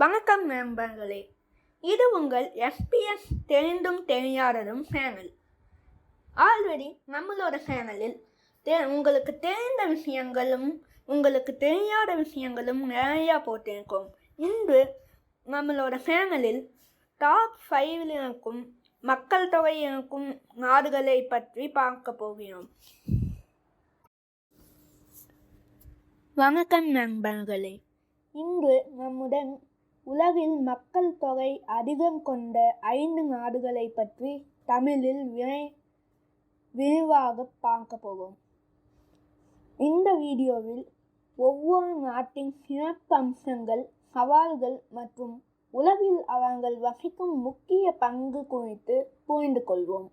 வணக்கம் நண்பர்களே, இது உங்கள் SPS தெரிந்தும் தெரியாததும் சேனல். ஆல்ரெடி நம்மளோட சேனலில் உங்களுக்கு தெரிந்த விஷயங்களும் உங்களுக்கு தெரியாத விஷயங்களும் நிறையா போட்டிருக்கோம். இன்று நம்மளோட சேனலில் டாப் 5 இருக்கும் மக்கள் தொகை இருக்கும் நாடுகளை பற்றி பார்க்க போகிறோம். வணக்கம் நண்பர்களே, இன்று நம்முடன் உலகில் மக்கள் தொகை அதிகம் கொண்ட 5 நாடுகளை பற்றி தமிழில் விரிவாக பார்க்க போவோம். இந்த வீடியோவில் ஒவ்வொரு நாட்டின் சிறப்பம்சங்கள், சவால்கள் மற்றும் உலகில் அவர்கள் வசிக்கும் முக்கிய பங்கு குறித்து புரிந்து கொள்வோம்.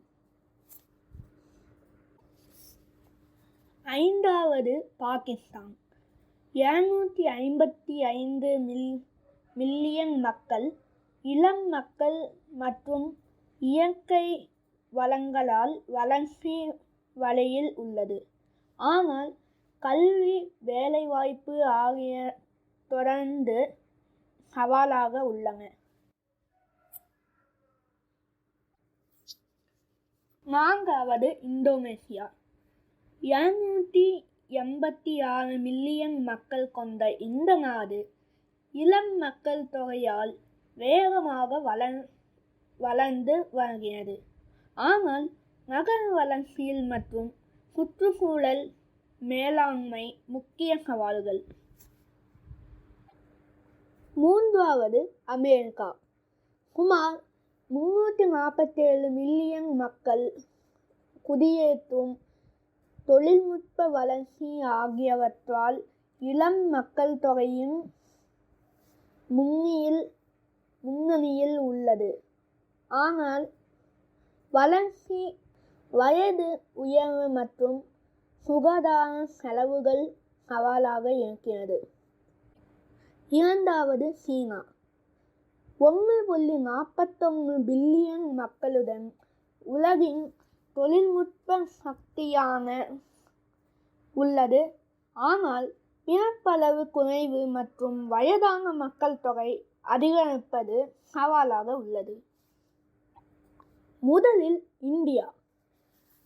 5வது பாகிஸ்தான். 255 மில்லியன் மக்கள், இளம் மக்கள் மற்றும் இயற்கை வளங்களால் வளர்ச்சி வழியில் உள்ளது. ஆனால் கல்வி, வேலைவாய்ப்பு ஆகிய தொடர்ந்து சவாலாக உள்ளன. 4வது இந்தோனேசியா. 286 மில்லியன் மக்கள் கொண்ட இந்த நாடு இளம் மக்கள் தொகையால் வேகமாக வளர்ந்து வருகிறது. ஆனால் நகர வளர்ச்சியில் மற்றும் சுற்றுச்சூழல் மேலாண்மை முக்கிய சவால்கள். 3வது அமெரிக்கா. சுமார் 347 மில்லியன் மக்கள், குடியேற்றம், தொழில்நுட்ப வளர்ச்சி ஆகியவற்றால் இளம் மக்கள் தொகையின் முன்னணியில் உள்ளது. ஆனால் வளர்ச்சி, வயது உயர்வு மற்றும் சுகாதார செலவுகள் சவாலாக இருக்கிறது. 2வது சீனா. 1.41 பில்லியன் மக்களுடன் உலகின் தொழில்நுட்ப சக்தியான உள்ளது. ஆனால் பிறப்பளவு குறைவு மற்றும் வயதான மக்கள் தொகை அதிகரிப்பது சவாலாக உள்ளது. முதலில் இந்தியா.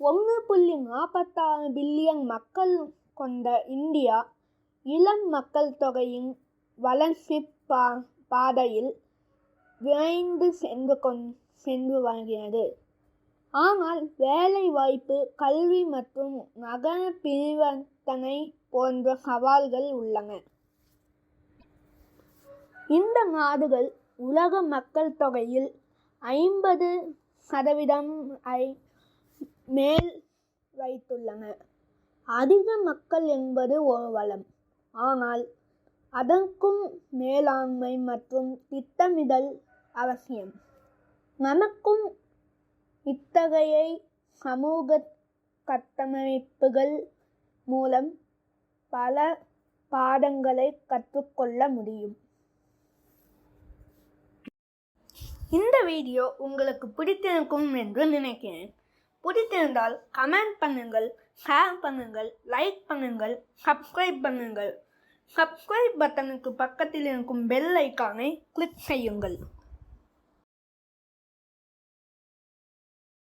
1.46 பில்லியன் மக்கள் கொண்ட இந்தியா இளம் மக்கள் தொகையின் வளர்ச்சி பாதையில் விரைந்து சென்று வருகிறது. ஆனால் வேலை வாய்ப்பு, கல்வி மற்றும் நகர பரிவர்த்தனை போன்ற சவால்கள் உள்ளன. இந்த நாடுகள் உலக மக்கள் தொகையில் 50% மேல் வைத்துள்ளன. அதிக மக்கள் என்பது ஒரு வளம், ஆனால் அதற்கும் மேலாண்மை மற்றும் திட்டமிடல் அவசியம். நமக்கும் இத்தகைய சமூக கட்டமைப்புகள் மூலம் பல பாடங்களை கற்றுக்கொள்ள முடியும். இந்த வீடியோ உங்களுக்கு பிடித்திருக்கும் என்று நினைக்கிறேன். பிடித்திருந்தால் கமெண்ட் பண்ணுங்கள், ஷேர் பண்ணுங்கள், லைக் பண்ணுங்கள், சப்ஸ்கிரைப் பண்ணுங்கள். சப்ஸ்கிரைப் பட்டனுக்கு பக்கத்தில் இருக்கும் பெல் ஐக்கானை கிளிக் செய்யுங்கள்.